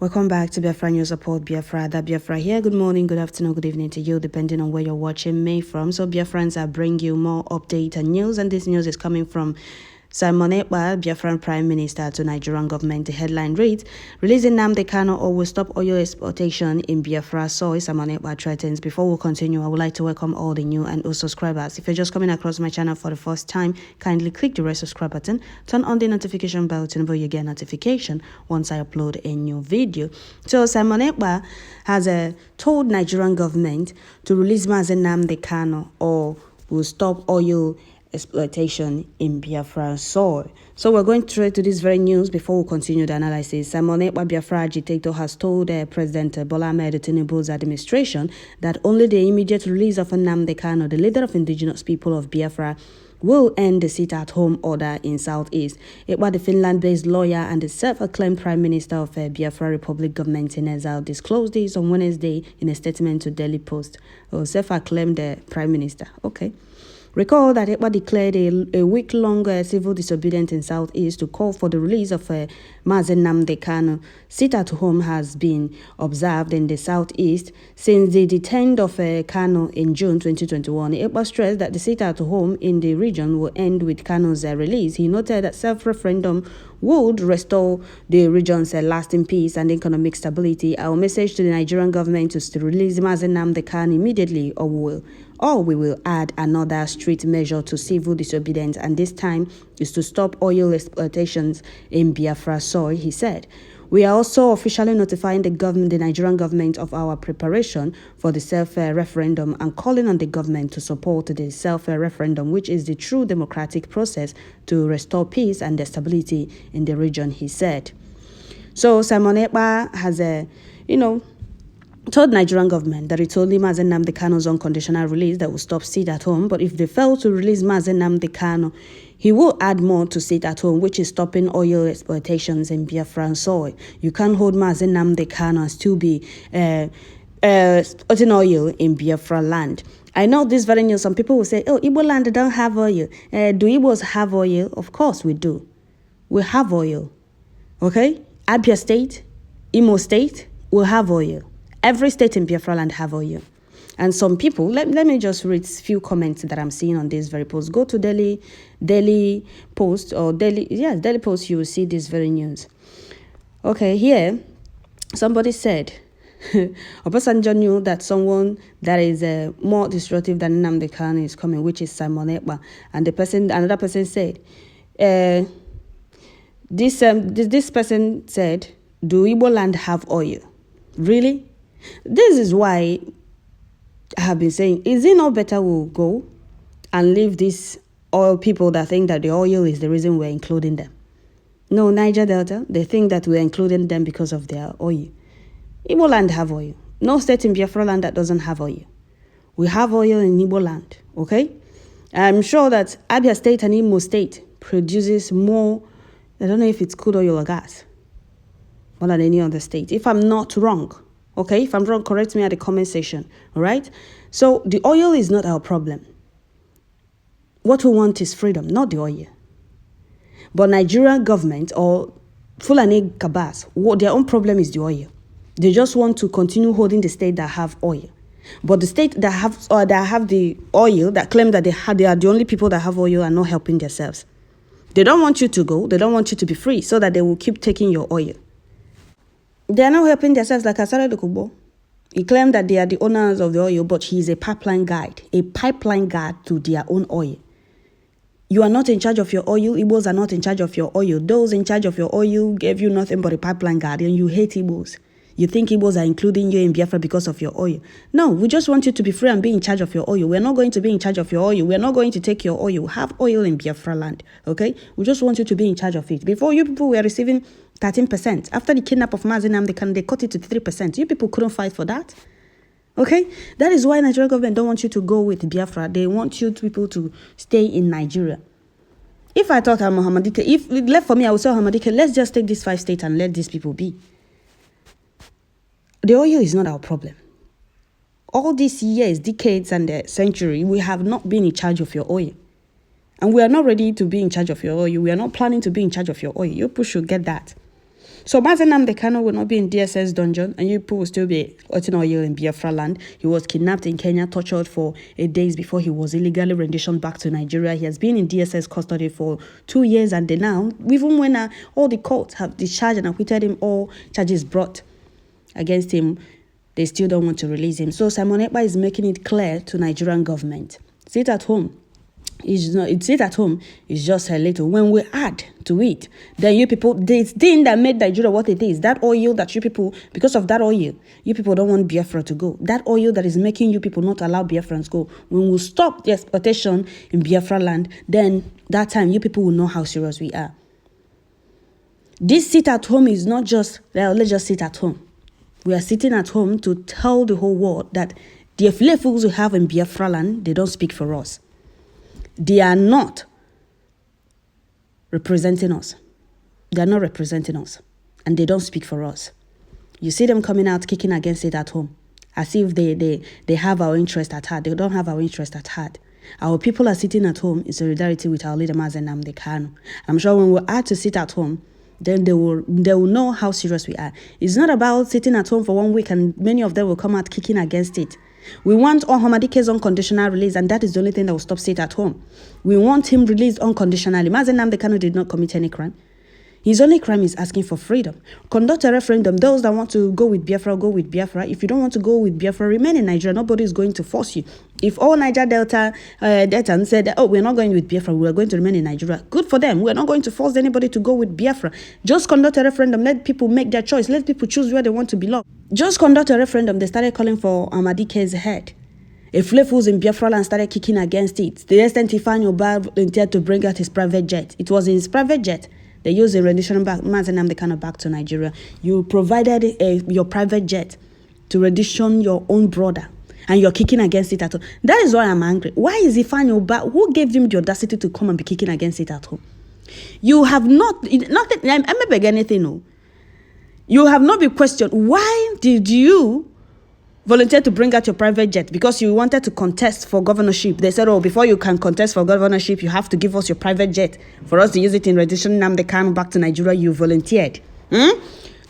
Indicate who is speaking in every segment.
Speaker 1: Welcome back to Biafra News Support Biafra. That Biafra here. Good morning, good afternoon, good evening to you, depending on where you're watching me from. So Biafrans, I bring you more update and news, and this news is coming from Simon Ekpa, Biafran Prime Minister to Nigerian government. The headline reads, releasing Nnamdi Kanu or will stop oil exploitation in Biafra soil, Simon Ekpa threatens. Before we continue, I would like to welcome all the new and old subscribers. If you're just coming across my channel for the first time, kindly click the red subscribe button, turn on the notification bell to know you get notification once I upload a new video. So Simon Ekpa has told Nigerian government to release Nnamdi Kanu or will stop oil exploitation in Biafra soil. So we're going straight to this very news before we continue the analysis. Simon Ekpa, Biafra agitator, has told President Bola Ahmed Tinubu's administration that only the immediate release of Nnamdi Kanu, the leader of indigenous people of Biafra, will end the sit-at-home order in Southeast. Ekpa, the Finland-based lawyer and the self-acclaimed Prime Minister of Biafra Republic government in exile, disclosed this on Wednesday in a statement to Daily Post. Oh, self-acclaimed Prime Minister. Okay. Recall that Ekpa declared a week-long civil disobedience in Southeast to call for the release of Nnamdi Kanu. Sit-at-home has been observed in the Southeast since the detention of Kanu in June 2021. Ekpa stressed that the sit-at-home in the region will end with Kanu's release. He noted that self-referendum would restore the region's lasting peace and economic stability. Our message to the Nigerian government is to release Nnamdi Kanu immediately, or we will add another strict measure to civil disobedience, and this time is to stop oil exploitations in Biafra soil, he said. We are also officially notifying the Nigerian government of our preparation for the self-referendum and calling on the government to support the self-referendum, which is the true democratic process to restore peace and stability in the region, he said. So Simon Ekpa has told Nigerian government that it's only Nnamdi Kanu's unconditional release that will stop sit-at-home, but if they fail to release Nnamdi Kanu, he will add more to sit-at-home, which is stopping oil exploitations in Biafran soil. You can't hold Nnamdi Kanu and still be exploiting oil in Biafra land. I know this very news. Some people will say, oh, Igbo land don't have oil. Do Igbos have oil? Of course we do. We have oil. Okay? Abia State, Imo State will have oil. Every state in Biafra land have oil. And some people, let me just read a few comments that I'm seeing on this very post. Go to Daily Post or Daily Post, you will see this very news. Okay, here, somebody said, Obasanjo knew that someone that is more destructive than Nnamdi Kanu is coming, which is Simon Ekpa. And another person said, this person said, do Igbo land have oil? Really? This is why I have been saying, is it not better we'll go and leave these oil people that think that the oil is the reason we're including them? No, Niger Delta, they think that we're including them because of their oil. Igbo land have oil. No state in Biafra land that doesn't have oil. We have oil in Igbo land, okay? I'm sure that Abia State and Imo State produces more, I don't know if it's crude oil or gas, more than any other state, if I'm not wrong. Okay, if I'm wrong, correct me at the comment section, all right? So the oil is not our problem. What we want is freedom, not the oil. But Nigerian government or Fulani Kabas, their own problem is the oil. They just want to continue holding the state that have oil. But the state that have the oil, that claim that they are the only people that have oil, are not helping themselves. They don't want you to go. They don't want you to be free so that they will keep taking your oil. They are not helping themselves, like Asare Dokubo. He claimed that they are the owners of the oil, but he is a pipeline guide to their own oil. You are not in charge of your oil. Igbos are not in charge of your oil. Those in charge of your oil gave you nothing but a pipeline guide, and you hate Igbos. You think Igbos are including you in Biafra because of your oil. No, we just want you to be free and be in charge of your oil. We're not going to be in charge of your oil. We're not going to take your oil. We have oil in Biafra land, okay? We just want you to be in charge of it. Before, you people were receiving 13%. After the kidnap of Nnamdi, they cut it to 3%. You people couldn't fight for that. Okay? That is why Nigerian government don't want you to go with Biafra. They want you people to stay in Nigeria. If I thought I'm Mohammadike, if it left for me, I would say, Mohammadike, let's just take these 5 states and let these people be. The oil is not our problem. All these years, decades, and a century, we have not been in charge of your oil. And we are not ready to be in charge of your oil. We are not planning to be in charge of your oil. You people should get that. So Mazen Namdekano will not be in DSS dungeon, and you people will still be eating oil in Biafra land. He was kidnapped in Kenya, tortured for 8 days before he was illegally renditioned back to Nigeria. He has been in DSS custody for 2 years, and then now, even when all the courts have discharged and acquitted him, all charges brought against him, they still don't want to release him. So Simon Ekpa is making it clear to Nigerian government. Sit at home. Sit at home is just a little. When we add to it, then you people, the thing that made Nigeria what it is, that oil that you people, because of that oil, you people don't want Biafra to go. That oil that is making you people not allow Biafrans go. When we stop the exploitation in Biafra land, then that time you people will know how serious we are. This sit at home is not just, well, let's just sit at home. We are sitting at home to tell the whole world that the fools we have in Biafra land, they don't speak for us. They are not representing us. They are not representing us. And they don't speak for us. You see them coming out, kicking against it at home. As if they have our interest at heart. They don't have our interest at heart. Our people are sitting at home in solidarity with our leader, Mazen Namdekano. I'm sure when we are to sit at home, then they will know how serious we are. It's not about sitting at home for 1 week and many of them will come out kicking against it. We want Ohamadike's unconditional release, and that is the only thing that will stop sit at home. We want him released unconditionally. Mazen Namdekano did not commit any crime. His only crime is asking for freedom. Conduct a referendum. Those that want to go with Biafra, go with Biafra. If you don't want to go with Biafra, remain in Nigeria. Nobody is going to force you. If all Niger Delta said, oh, we're not going with Biafra, we're going to remain in Nigeria, good for them. We're not going to force anybody to go with Biafra. Just conduct a referendum. Let people make their choice. Let people choose where they want to belong. Just conduct a referendum. They started calling for Amadike's head. If fools in Biafra land started kicking against it, the instant Ifeanyi Ubah volunteered to bring out his private jet. It was in his private jet. They used a rendition back, Mazen Namdekano back to Nigeria. You provided your private jet to rendition your own brother, and you're kicking against it at home. That is why I'm angry. Why is Ifeanyi Ubah, who gave him the audacity to come and be kicking against it at home? You have nothing, I'm not begging anything, no. You have not been questioned. Why did you volunteer to bring out your private jet? Because you wanted to contest for governorship. They said, oh, before you can contest for governorship, you have to give us your private jet for us to use it in rendition Namdekano back to Nigeria. You volunteered.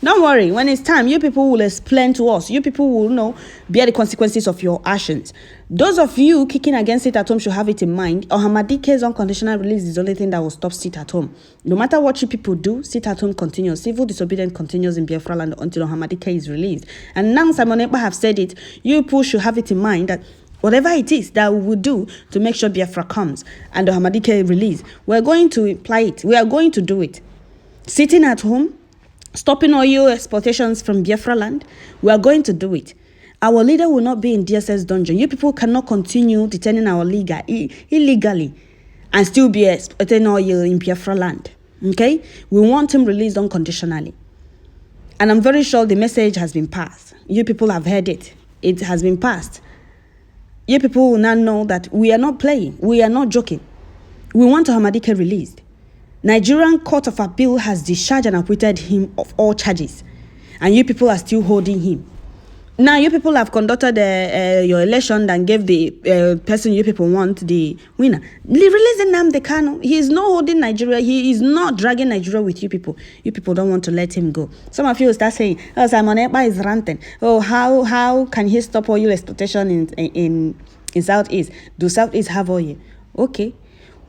Speaker 1: Don't worry. When it's time, you people will explain to us. You people will bear the consequences of your actions. Those of you kicking against it at home should have it in mind. Ohamadike's unconditional release is the only thing that will stop sit at home. No matter what you people do, sit at home continues. Civil disobedience continues in Biafra land until Ohamadike is released. And now Simon Ekpa have said it. You people should have it in mind that whatever it is that we will do to make sure Biafra comes and Ohamadike release, we're going to apply it. We are going to do it. Sitting at home, stopping oil exportations from Biafra land, we are going to do it. Our leader will not be in DSS dungeon. You people cannot continue detaining our leader illegally and still be exporting oil in Biafra land. Okay? We want him released unconditionally. And I'm very sure the message has been passed. You people have heard it. It has been passed. You people will now know that we are not playing. We are not joking. We want Ohamadike released. Nigerian Court of Appeal has discharged and acquitted him of all charges. And you people are still holding him. Now, you people have conducted your election and gave the person you people want the winner. Releasing Namdekano. He is not holding Nigeria. He is not dragging Nigeria with you people. You people don't want to let him go. Some of you will start saying, oh, Simon Ekpa is ranting. Oh, how can he stop oil exploitation in Southeast? Do Southeast have oil? Okay.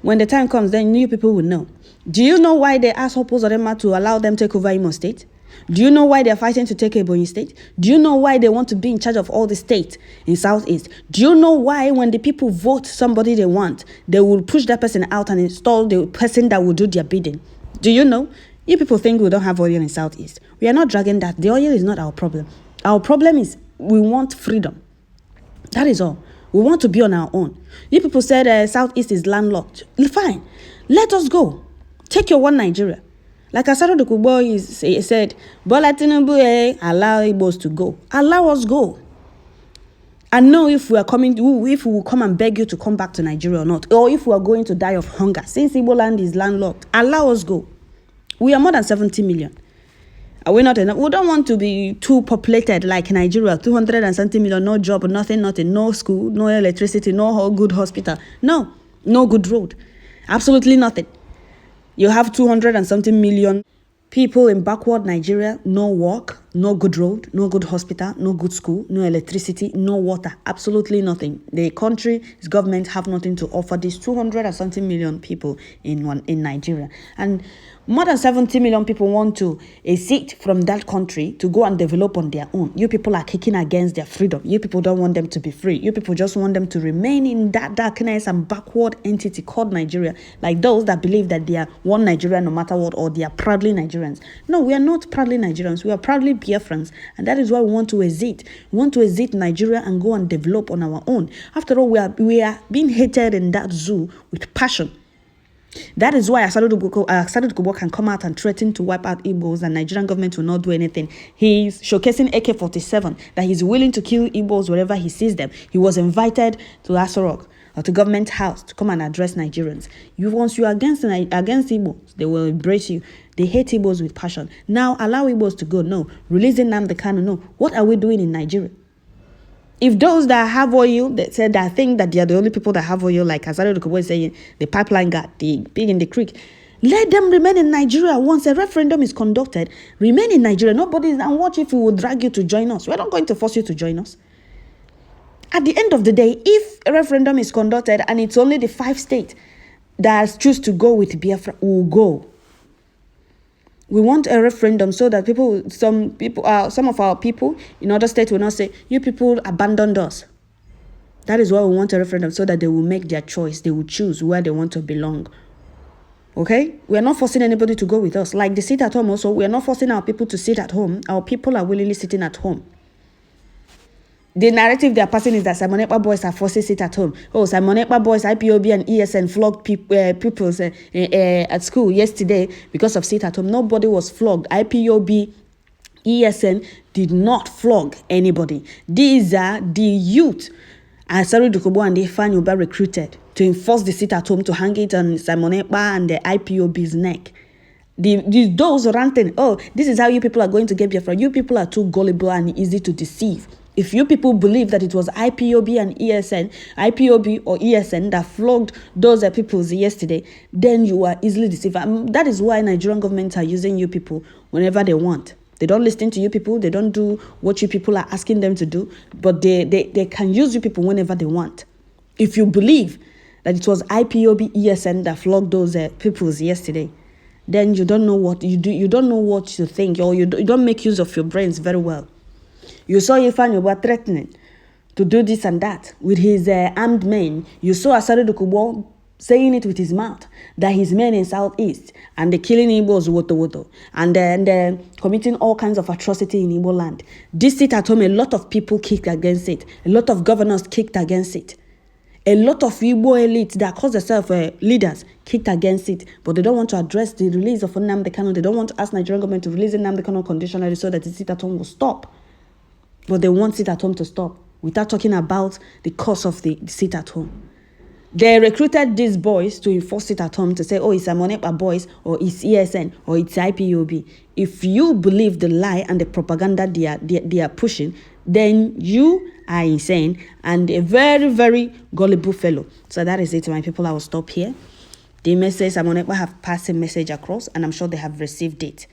Speaker 1: When the time comes, then you people will know. Do you know why they asked Opposite to allow them to take over Imo State? Do you know why they're fighting to take Ebonyi State? Do you know why they want to be in charge of all the states in Southeast? Do you know why when the people vote somebody they want, they will push that person out and install the person that will do their bidding? Do you know? You people think we don't have oil in Southeast. We are not dragging that. The oil is not our problem. Our problem is we want freedom. That is all. We want to be on our own. You people said Southeast is landlocked. Fine. Let us go. Take your one Nigeria. Like Asaro Dokubo said, Bola Tinubu, allow Igbos to go. Allow us go. And know if we are coming, if we will come and beg you to come back to Nigeria or not, or if we are going to die of hunger. Since Igbo land is landlocked, allow us go. We are more than 70 million. Are we not enough? We don't want to be too populated like Nigeria. 270 million, no job, nothing, no school, no electricity, no good hospital. No good road. Absolutely nothing. You have 200 and something million People in backward Nigeria, no work, no good road, no good hospital, no good school, no electricity, no water, absolutely nothing. The country's government have nothing to offer these 200 and something million people in Nigeria. And more than 70 million people want to exit from that country to go and develop on their own. You people are kicking against their freedom. You people don't want them to be free. You people just want them to remain in that darkness and backward entity called Nigeria, like those that believe that they are one Nigeria no matter what, or they are proudly Nigerians. No, we are not proudly Nigerians. We are proudly Biafrans, and that is why we want to exit. We want to exit Nigeria and go and develop on our own. After all, we are being hated in that zoo with passion. That is why Osetigo can come out and threaten to wipe out Igbos, and Nigerian government will not do anything. He's showcasing AK-47, that he's willing to kill Igbos wherever he sees them. He was invited to Aso Rock, or to government house, to come and address Nigerians. Once you are against Igbos, they will embrace you. They hate Igbos with passion. Now allow Igbos to go. No. Releasing Nnamdi Kanu. No. What are we doing in Nigeria? If those that have oil, they said that think that they are the only people that have oil, like Osetigo is saying, the pipeline guy, the pig in the creek, let them remain in Nigeria. Once a referendum is conducted, remain in Nigeria. Nobody is, and watch if we will drag you to join us. We're not going to force you to join us. At the end of the day, if a referendum is conducted and it's only the 5 states that choose to go with Biafra, we'll go. We want a referendum so that some of our people in other states will not say, you people abandoned us. That is why we want a referendum, so that they will make their choice. They will choose where they want to belong. Okay? We are not forcing anybody to go with us. Like the sit at home also, we are not forcing our people to sit at home. Our people are willingly sitting at home. The narrative they are passing is that Simon Ekpa boys are forcing sit at home. Oh, Simon Ekpa boys, IPOB and ESN flogged pupils at school yesterday because of sit at home. Nobody was flogged. IPOB, ESN did not flog anybody. These are the youth Osetigo and Ifeanyi Ubah recruited to enforce the sit at home, to hang it on Simon Ekpa and the IPOB's neck. Those ranting, oh, this is how you people are going to get Biafra. You people are too gullible and easy to deceive. If you people believe that it was IPOB and ESN, IPOB or ESN that flogged those people yesterday, then you are easily deceived. That is why Nigerian governments are using you people whenever they want. They don't listen to you people. They don't do what you people are asking them to do. But they can use you people whenever they want. If you believe that it was IPOB, ESN that flogged those people yesterday, then you don't know what you do. You don't know what to think, or you don't make use of your brains very well. You saw Ifeanyi Ubah threatening to do this and that with his armed men. You saw Osetigo saying it with his mouth, that his men in Southeast and the killing Igbos woto and then committing all kinds of atrocity in Igbo land. This sit at home, a lot of people kicked against it. A lot of governors kicked against it. A lot of Igbo elites that call themselves leaders kicked against it, but they don't want to address the release of Nnamdi Kanu. They don't want to ask Nigerian government to release Nnamdi Kanu conditionally so that the sit at home will stop. But they want sit at home to stop without talking about the cause of the sit at home. They recruited these boys to enforce sit at home, to say, oh, it's Simon Ekpa boys, or it's ESN, or it's IPOB. If you believe the lie and the propaganda they are pushing, then you are insane and a very, very gullible fellow. So that is it, my people. I will stop here. The message, Simon Ekpa have passed a message across, and I'm sure they have received it.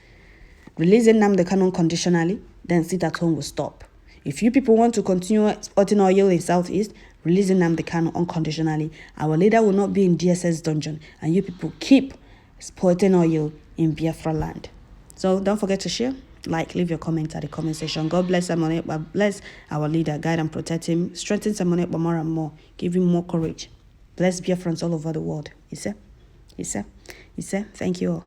Speaker 1: Releasing Nnamdi Kanu unconditionally, then sit at home will stop. If you people want to continue exporting oil in Southeast, releasing Nnamdi Kanu unconditionally, our leader will not be in DSS dungeon, and you people keep exporting oil in Biafra land. So don't forget to share, like, leave your comments at the comment section. God bless Simon Ekpa, bless our leader, guide and protect him, strengthen Simon Ekpa more and more, give him more courage. Bless Biafrans all over the world. You say? Thank you all.